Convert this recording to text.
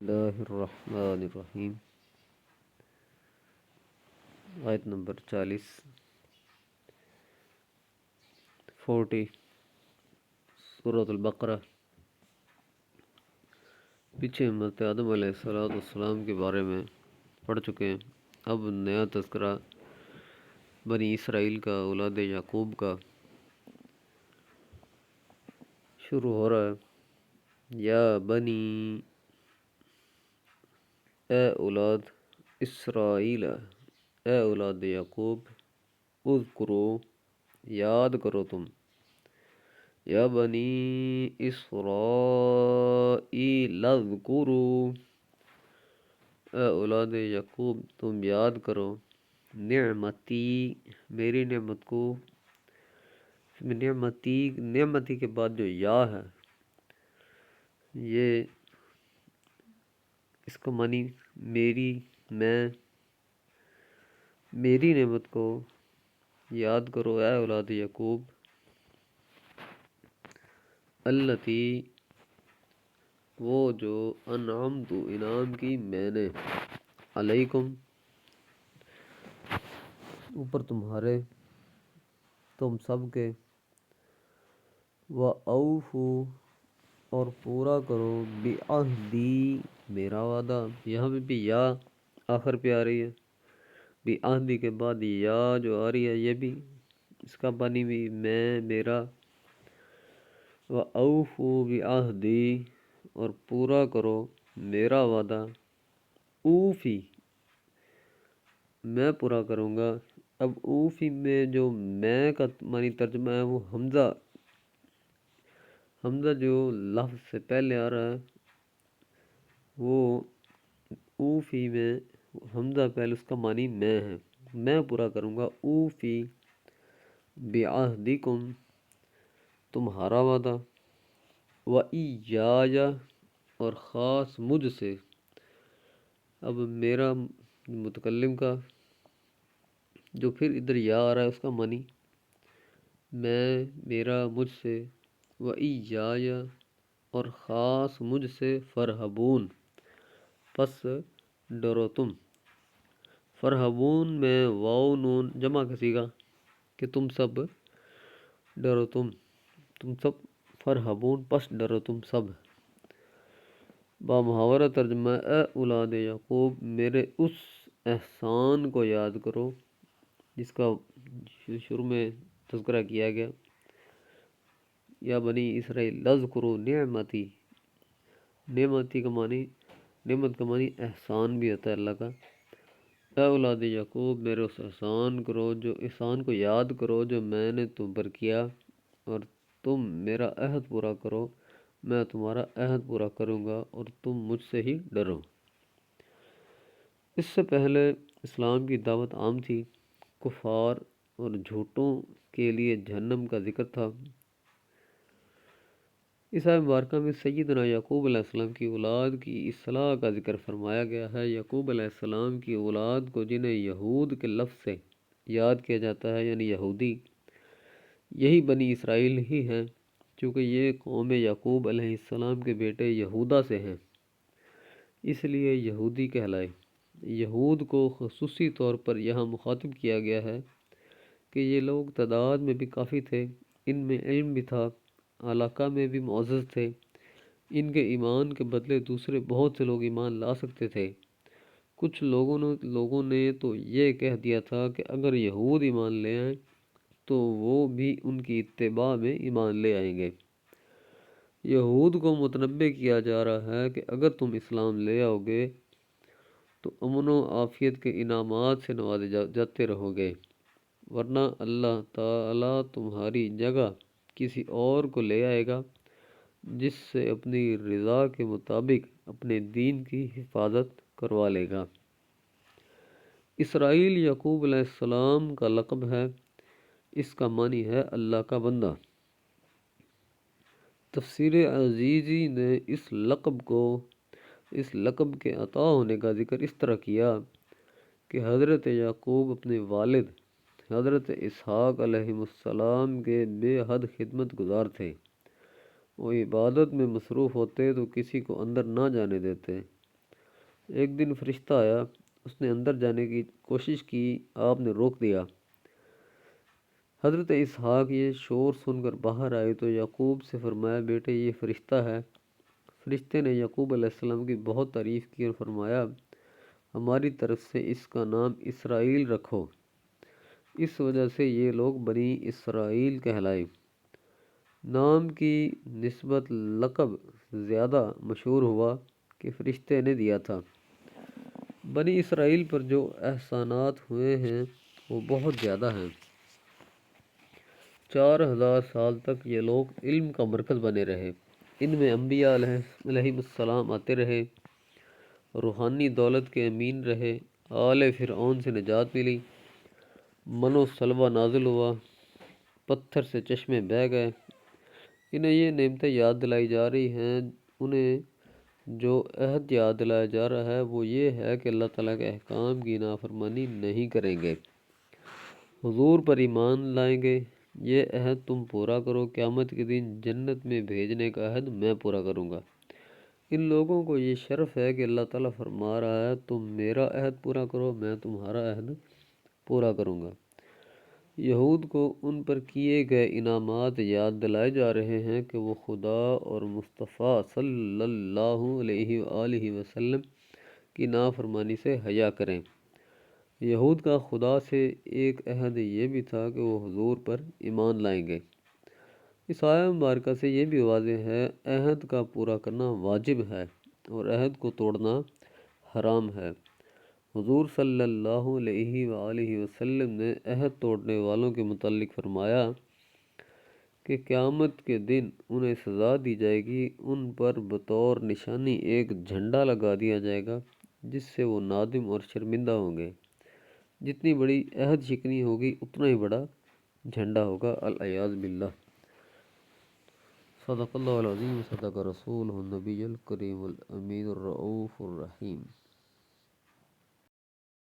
اللہ الرحمن الرحیم۔ آیت نمبر 40 سورۃ البقرہ۔ پیچھے حضرت آدم علیہ السلام کے بارے میں پڑھ چکے ہیں۔ اب نیا تذکرہ بنی اسرائیل کا، اولاد یعقوب کا شروع ہو رہا ہے۔ یا بنی، اے اولاد اسرائیل، اے اولاد یعقوب، اذکرو، یاد کرو تم، یا بنی اسرائیل اذکرو، اے اولاد یعقوب تم یاد کرو، نعمتی، میری نعمت کو۔ نعمتی کے بعد جو یا ہے، یہ اس کا معنی میری، میری نعمت کو یاد کرو اے اولاد یعقوب، التی، وہ جو انعمت، انعام کی میں نے، علیکم، اوپر تمہارے، تم سب کے، وَأَوْفُوا، اور پورا کرو، بعہدی، میرا وعدہ۔ یہاں پہ بھی یا آخر پہ آ رہی ہے، بعہدی کے بعد یا جو آ رہی ہے، یہ بھی اس کا معنی بھی میں، میرا۔ وَأَوْفُوا بعہدی، اور پورا کرو میرا وعدہ۔ اوفی، میں پورا کروں گا۔ اب اوفی میں جو میں کا معنی ترجمہ ہے، وہ حمزہ جو لفظ سے پہلے آ رہا ہے، وہ اوفی میں حمزہ پہلے، اس کا معنی میں ہے، میں پورا کروں گا۔ اوفی بعہدکم، تمہارا وعدہ، وَإِيَّایَ، اور خاص مجھ سے۔ اب میرا متکلم کا جو پھر ادھر یا آ رہا ہے، اس کا معنی میں، میرا، مجھ سے، وَإِيَّایَ، اور خاص مجھ سے، فرحبون، پس ڈرو تم۔ فرحبون میں واو نون جمع کا صیغہ کہ تم سب ڈرو، تم سب، فرحبون پس ڈرو تم سب۔ با محاورہ ترجمہ، اے اولاد یعقوب میرے اس احسان کو یاد کرو جس کا شروع میں تذکرہ کیا گیا۔ یا بنی اسرائیل اذکروا نعمتی، نعمت کا معنی احسان بھی ہوتا ہے اللہ کا۔ اے اولاد یعقوب میرے اس احسان کو یاد کرو جو میں نے تم پر کیا، اور تم میرا عہد پورا کرو، میں تمہارا عہد پورا کروں گا، اور تم مجھ سے ہی ڈرو۔ اس سے پہلے اسلام کی دعوت عام تھی، کفار اور جھوٹوں کے لیے جہنم کا ذکر تھا۔ اس آیت مبارکہ میں سیدنا یعقوب علیہ السلام کی اولاد کی اصلاح کا ذکر فرمایا گیا ہے۔ یعقوب علیہ السلام کی اولاد کو جنہیں یہود کے لفظ سے یاد کیا جاتا ہے، یعنی یہودی، یہی بنی اسرائیل ہی ہیں، چونکہ یہ قوم یعقوب علیہ السلام کے بیٹے یہودا سے ہیں، اس لیے یہودی کہلائے۔ یہود کو خصوصی طور پر یہاں مخاطب کیا گیا ہے کہ یہ لوگ تعداد میں بھی کافی تھے، ان میں علم بھی تھا، علاقہ میں بھی معزز تھے، ان کے ایمان کے بدلے دوسرے بہت سے لوگ ایمان لا سکتے تھے۔ کچھ لوگوں نے تو یہ کہہ دیا تھا کہ اگر یہود ایمان لے آئیں تو وہ بھی ان کی اتباع میں ایمان لے آئیں گے۔ یہود کو متنبہ کیا جا رہا ہے کہ اگر تم اسلام لے آؤ گے تو امن و عافیت کے انعامات سے نوازے جاتے رہو گے، ورنہ اللہ تعالیٰ تمہاری جگہ کسی اور کو لے آئے گا جس سے اپنی رضا کے مطابق اپنے دین کی حفاظت کروا لے گا۔ اسرائیل یعقوب علیہ السلام کا لقب ہے، اس کا معنی ہے اللہ کا بندہ۔ تفسیر عزیزی نے اس لقب کے عطا ہونے کا ذکر اس طرح کیا کہ حضرت یعقوب اپنے والد حضرت اسحاق علیہ السلام کے بے حد خدمت گزار تھے۔ وہ عبادت میں مصروف ہوتے تو کسی کو اندر نہ جانے دیتے، ایک دن فرشتہ آیا، اس نے اندر جانے کی کوشش کی، آپ نے روک دیا۔ حضرت اسحاق یہ شور سن کر باہر آئے تو یعقوب سے فرمایا، بیٹے یہ فرشتہ ہے۔ فرشتے نے یعقوب علیہ السلام کی بہت تعریف کی اور فرمایا، ہماری طرف سے اس کا نام اسرائیل رکھو، اس وجہ سے یہ لوگ بنی اسرائیل کہلائے۔ نام کی نسبت لقب زیادہ مشہور ہوا کہ فرشتے نے دیا تھا۔ بنی اسرائیل پر جو احسانات ہوئے ہیں وہ بہت زیادہ ہیں۔ 4000 سال تک یہ لوگ علم کا مرکز بنے رہے، ان میں انبیاء علیہ السلام آتے رہے، روحانی دولت کے امین رہے، آل فرعون سے نجات ملی، من و سلوہ نازل ہوا، پتھر سے چشمے بہہ گئے۔ انہیں یہ نعمتیں یاد دلائی جا رہی ہیں، انہیں جو عہد یاد دلایا جا رہا ہے وہ یہ ہے کہ اللہ تعالیٰ کے احکام کی نافرمانی نہیں کریں گے، حضور پر ایمان لائیں گے، یہ عہد تم پورا کرو، قیامت کے دن جنت میں بھیجنے کا عہد میں پورا کروں گا۔ ان لوگوں کو یہ شرف ہے کہ اللہ تعالیٰ فرما رہا ہے تم میرا عہد پورا کرو، میں تمہارا عہد پورا کروں گا۔ یہود کو ان پر کیے گئے انعامات یاد دلائے جا رہے ہیں کہ وہ خدا اور مصطفیٰ صلی اللہ علیہ وآلہ وسلم کی نافرمانی سے حیا کریں۔ یہود کا خدا سے ایک عہد یہ بھی تھا کہ وہ حضور پر ایمان لائیں گے۔ اس آیہ مبارکہ سے یہ بھی واضح ہے عہد کا پورا کرنا واجب ہے اور عہد کو توڑنا حرام ہے۔ حضور صلی اللہ علیہ وآلہ وسلم نے عہد توڑنے والوں کے متعلق فرمایا کہ قیامت کے دن انہیں سزا دی جائے گی، ان پر بطور نشانی ایک جھنڈا لگا دیا جائے گا جس سے وہ نادم اور شرمندہ ہوں گے۔ جتنی بڑی عہد شکنی ہوگی اتنا ہی بڑا جھنڈا ہوگا، العیاذ باللہ۔ صدق اللہ العظیم، صدق رسولہ النبی الکریم الامین الرؤوف الرحیم۔